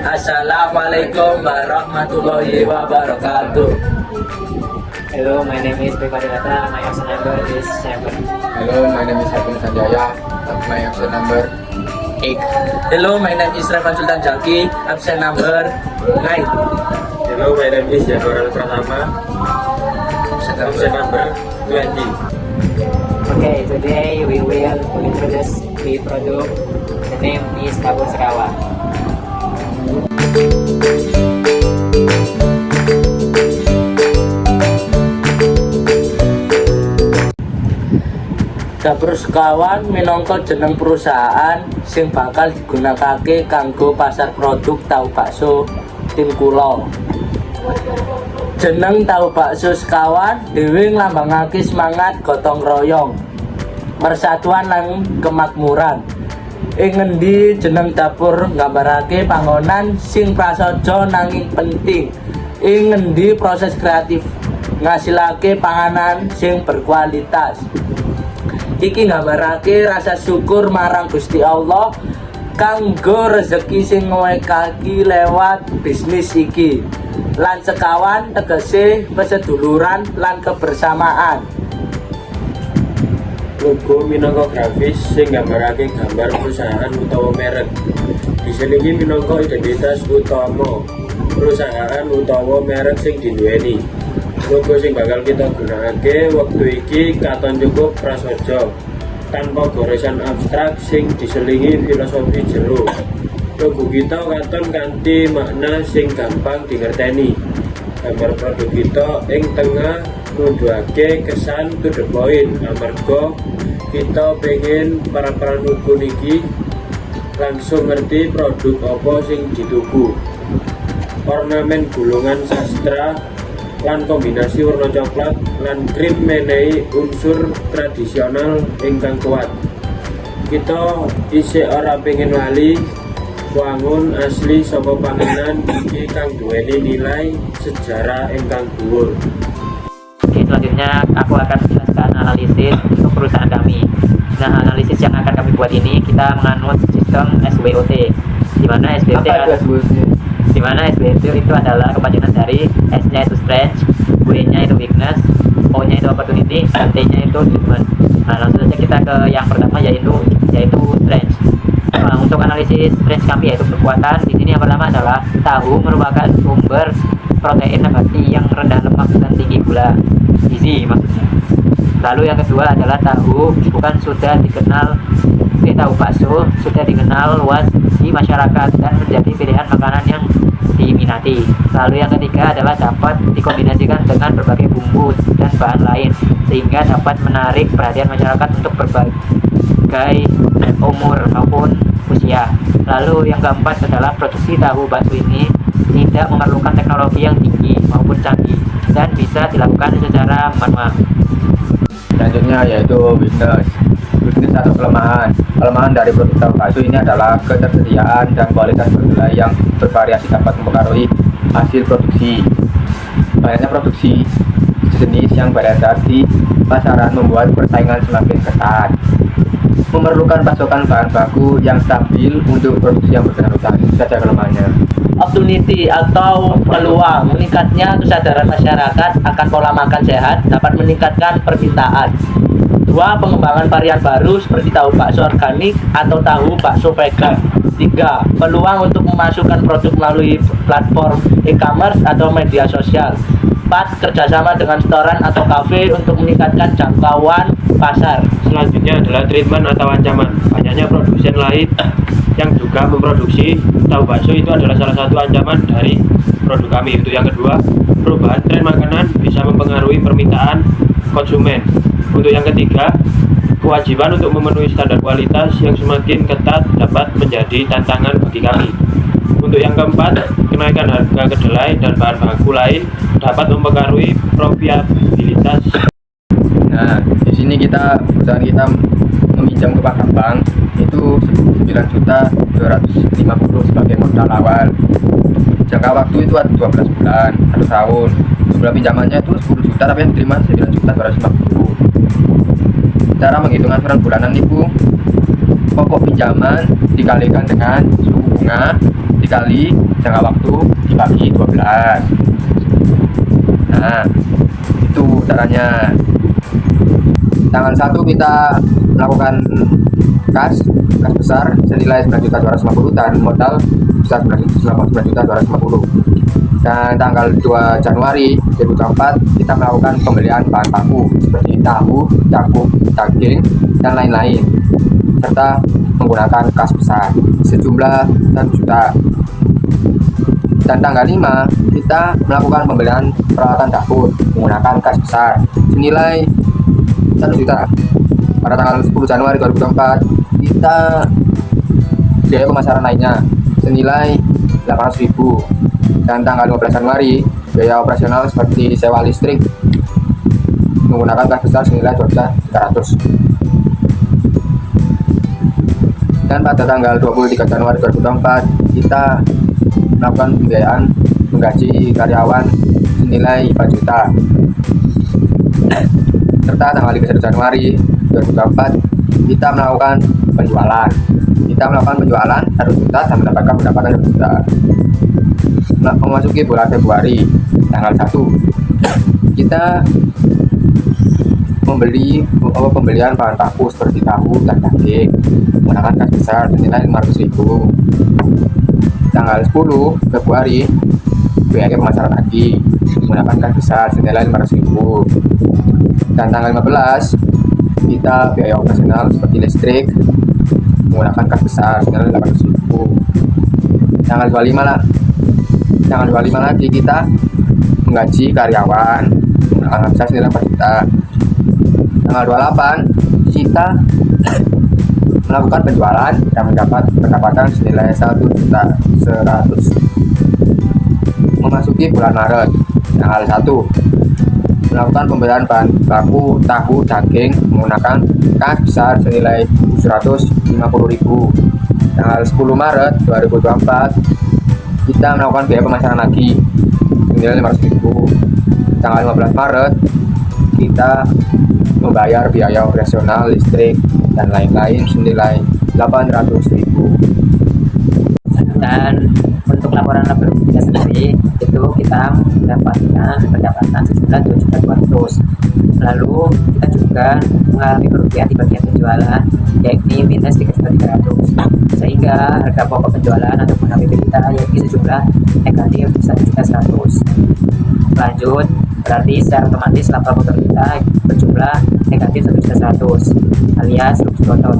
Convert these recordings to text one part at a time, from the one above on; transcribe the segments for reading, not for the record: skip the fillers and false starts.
Assalamualaikum warahmatullahi wabarakatuh. Hello, my name is Beko Data. My absent number is 7. Hello, my name is Hakim Sanjaya. My absent number 8. Hello, my name is Revan Sultan Jaki. Absent number 9. Hello, my name is Januar Pratama. Absent number 20. Okay, today we will introduce the product. The name is Tabur Sekawan. Dapur Sekawan minangka jeneng perusahaan sing bakal digunakake kanggo pasar produk tahu bakso tim kula. Jeneng tahu bakso Sekawan dhewe nglambangake semangat gotong royong, persatuan lan kemakmuran. Ing ngendi jeneng dapur nggambarake panggonan sing prasaja nanging penting. Ing ngendi proses kreatif ngasilake panganan sing berkualitas. Iki nggambarake rasa syukur marang Gusti Allah kanggo rezeki sing ngwekaki lewat bisnis iki. Lan sekawan tegese peseduluran lan kebersamaan. Logo minangka grafis sing nggambarake gambar perusahaan utawa merek. Diselingi minangka identitas utama perusahaan utawa merek sing diduweni. Logo sing bakal kita gunakake waktu iki katon cukup prasaja tanpa goresan abstrak sing diselingi filosofi jero. Logo kita katon kanthi makna sing gampang dingerteni. Gambar produk kita ing tengah nuduhake kesan to the point amarga kita pengen para nuku niki langsung ngerti produk apa sing dituku. Ornamen gulungan sastra lan kombinasi warna coklat lan krim menehi unsur tradisional ingkang kuat. Kita isih ora pengen lali wangun asli saka panganan iki kang duweni nilai sejarah ingkang dhuwur. Oke, selanjutnya aku akan menjelaskan analisis untuk perusahaan kami. Nah, analisis yang akan kami buat ini kita menganut sistem SWOT, di mana SWOT itu adalah kepanjangan dari S-nya itu strength, W-nya itu weakness, O-nya itu opportunity, dan T-nya itu treatment. Nah, langsung saja kita ke yang pertama yaitu strength. Untuk analisis strength kami yaitu kekuatan. Di sini yang pertama adalah tahu merupakan sumber protein nabati yang rendah lemak dan tinggi gula, gizi maksudnya. Lalu yang kedua adalah tahu bakso sudah dikenal luas di masyarakat dan menjadi pilihan makanan yang diminati. Lalu yang ketiga adalah dapat dikombinasikan dengan berbagai bumbu dan bahan lain sehingga dapat menarik perhatian masyarakat untuk berbagai umur maupun usia. Lalu yang keempat adalah produksi tahu bakso ini tidak memerlukan teknologi yang tinggi maupun canggih dan bisa dilakukan secara manual. Selanjutnya yaitu weakness atau kelemahan. Kelemahan dari produk tahu bakso ini adalah ketersediaan dan kualitas kedelai yang bervariasi dapat mempengaruhi hasil produksi. Banyaknya produksi sejenis yang beredar di pasaran membuat persaingan semakin ketat. Memerlukan pasokan bahan baku yang stabil untuk produksi yang berkelanjutan. Itu saja kelemahannya. Opportunity atau peluang meningkatnya kesadaran masyarakat akan pola makan sehat dapat meningkatkan permintaan. 2. Pengembangan varian baru seperti tahu bakso organik atau tahu bakso vegan. 3. Peluang untuk memasukkan produk melalui platform e-commerce atau media sosial. 4. Kerjasama dengan restoran atau kafe untuk meningkatkan jangkauan pasar. Selanjutnya adalah treatment atau ancaman. Banyaknya produsen lain yang juga memproduksi tahu bakso itu adalah salah satu ancaman dari produk kami. Untuk yang kedua, perubahan tren makanan bisa mempengaruhi permintaan konsumen. Untuk yang ketiga, kewajiban untuk memenuhi standar kualitas yang semakin ketat dapat menjadi tantangan bagi kami. Untuk yang keempat, kenaikan harga kedelai dan bahan baku lain dapat mempengaruhi profitabilitas. Nah, di sini perusahaan kita meminjam kepada bank itu 9 juta 250 sebagai modal awal. Jangka waktu itu ada 12 bulan atau tahun. Jumlah pinjamannya itu 10 juta tapi yang diterima 9.250. Cara menghitungan per bulanan itu pokok pinjaman dikalikan dengan suku bunga dikali jangka waktu dibagi 12. Nah, itu caranya. Tanggal 1 kita melakukan kas besar senilai 9.250 dan modal besar 9.250. Dan tanggal 2 Januari 2024 kita melakukan pembelian bahan baku seperti tahu, jagung, daging, dan lain-lain, serta menggunakan kas besar sejumlah 1 juta. Dan tanggal 5 kita melakukan pembelian peralatan dapur menggunakan kas besar senilai 1 juta. Pada tanggal 10 Januari 2024 kita biaya pemasaran lainnya senilai 800.000. Dan tanggal 15 Januari biaya operasional seperti sewa listrik menggunakan kas besar senilai 2.300.000. Dan pada tanggal 23 Januari 2024 kita melakukan pembiayaan menggaji karyawan senilai 4 juta. Serta tanggal 31 Januari 2024 kita melakukan penjualan 1 juta dan mendapatkan pendapatan 1 juta. Memasuki bulan Februari tanggal 1 kita pembelian bahan baku seperti tahu dan daging menggunakan kas besar senilai 500.000. Tanggal 10 Februari biaya pemasaran lagi menggunakan kas besar senilai 500.000. Dan tanggal 15 kita biaya operasional seperti listrik menggunakan kas besar senilai 800.000. Tanggal 25 lagi kita menggaji karyawan menggunakan kas besar senilai 4 juta. Tanggal 28 kita melakukan penjualan dan mendapat pendapatan senilai 1.100.000. Memasuki bulan Maret tanggal 1 melakukan pembelian bahan baku tahu daging menggunakan kas besar senilai 750.000. Tanggal 10 Maret 2024 kita melakukan biaya pemasaran lagi senilai 500.000. Tanggal 15 Maret kita membayar biaya operasional listrik dan lain-lain senilai 800.000. Dan untuk laporan laba kita sendiri itu kita mendapatkan pendapatan sejumlah 2.200.000. Lalu kita juga mengalami kerugian di bagian penjualan yakni minus 3.300.000, sehingga harga pokok penjualan ataupun HPP kita yakni sejumlah negatif 1.100.000. Lanjut, berarti secara otomatis laba motor kita berjumlah negatif 1.100.000 alias rugi kotor.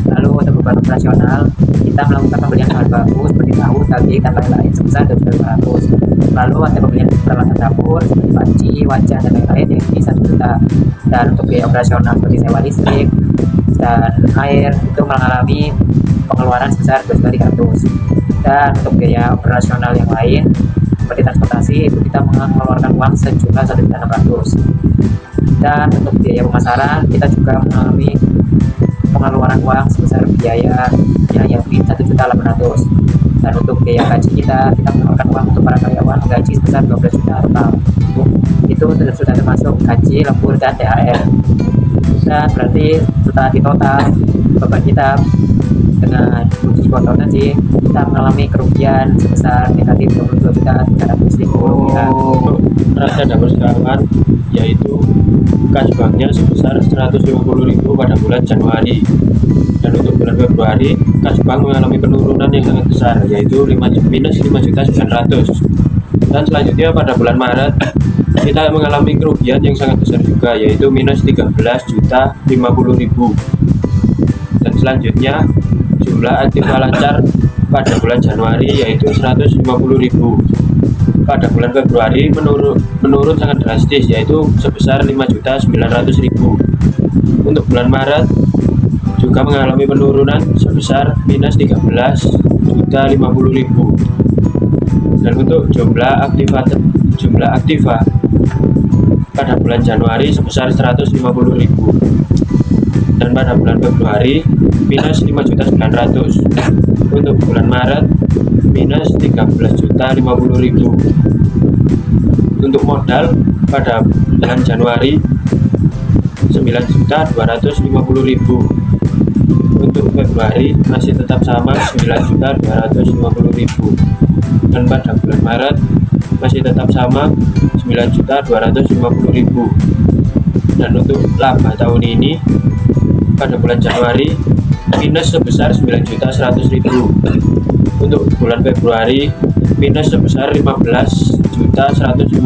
Lalu untuk beban operasional kita melakukan pembelian bahan baku seperti tahu, daging, dan lain-lain sebesar 2.500.000. Lalu ada pembelian peralatan dapur seperti panci, wajan, dan lain-lain yakni 1 juta. Dan untuk biaya operasional seperti sewa listrik dan air itu mengalami pengeluaran sebesar 2.300. Dan untuk biaya operasional yang lain seperti transportasi itu kita mengeluarkan uang sejumlah 1.600.000. Dan untuk biaya pemasaran kita juga mengalami pengeluaran uang sebesar biaya yakni 1.800.000. Dan untuk biaya gaji kita mengeluarkan uang untuk para karyawan gaji sebesar 12 juta total. Itu sudah termasuk gaji, lembur, dan THR. Dan berarti setelah di total beban kita dengan rugi kotor tadi kita mengalami kerugian sebesar negatif 22.300.000 rupiah. Neraca dapat sekarang yaitu kas banknya sebesar 150.000 pada bulan Januari. Dan untuk bulan Februari kas bank mengalami penurunan yang sangat besar yaitu minus 5.900.000. Dan selanjutnya pada bulan Maret kita mengalami kerugian yang sangat besar juga yaitu minus 13.050.000. Dan selanjutnya jumlah aktiva lancar pada bulan Januari yaitu 150.000. Pada bulan Februari menurun sangat drastis yaitu sebesar 5.900.000. Untuk bulan Maret juga mengalami penurunan sebesar minus 13.050.000. Dan untuk jumlah aktiva pada bulan Januari sebesar 150.000. Dan pada bulan Februari minus 5.900.000. Untuk bulan Maret minus 13.050.000. Untuk modal pada bulan Januari 9.250.000. Untuk Februari masih tetap sama 9.250.000. Dan pada bulan Maret masih tetap sama 9.250.000. Dan untuk laba tahun ini pada bulan Januari minus sebesar 9.100.000. Untuk bulan Februari minus sebesar 15.150.000.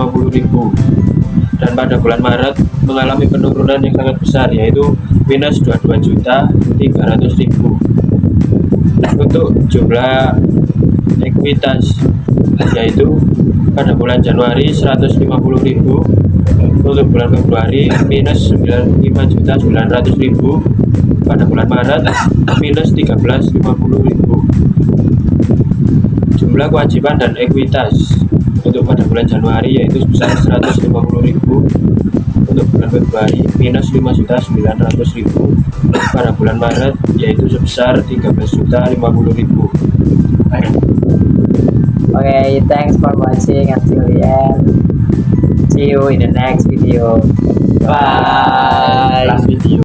Dan pada bulan Maret mengalami penurunan yang sangat besar, yaitu minus 22.300.000. Untuk jumlah ekuitas yaitu pada bulan Januari 150.000. Untuk bulan Februari minus 5.900.000. Pada bulan Maret minus 13.50.000. Jumlah kewajiban dan ekuitas untuk pada bulan Januari yaitu sebesar 150.000. Untuk bulan Februari minus 5.900.000. Pada bulan Maret yaitu sebesar 13.050.000. Okay, thanks for watching until the end. See you in the next video. Bye. Last video.